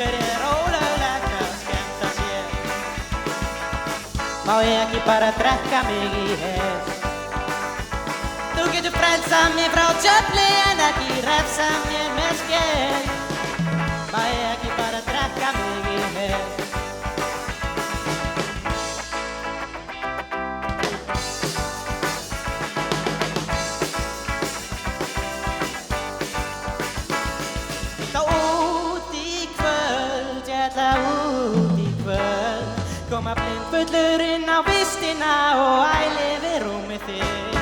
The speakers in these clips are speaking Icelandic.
okkur ólöglegt að skemmta sér. Má ég ekki bara drekka mig í hel? Þú getur frelsað mig frá djöfli en ekki refsað mér með skel. Má ég ekki bara drekka mig í hel? Út í kvöld koma blindfullur inn á vistina og æli við rúmið þitt.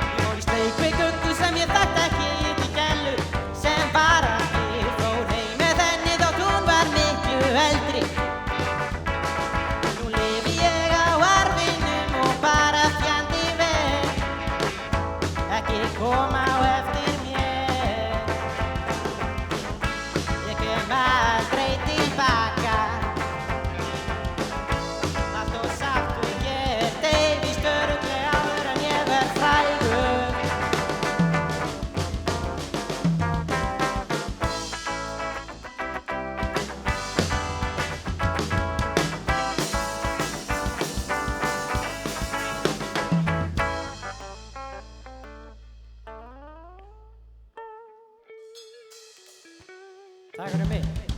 Ég fór í sleik við guggu sem ég þekkti ekki, í gælu sem bara ekki fór heim með henni þótt hún var miklu eldri. Kom á eftir mér. Ég kem aldrei tilbaka. Allt og sagt og ég deyf víst örugglega áður en ég verð frægur. Takk fyrir mig.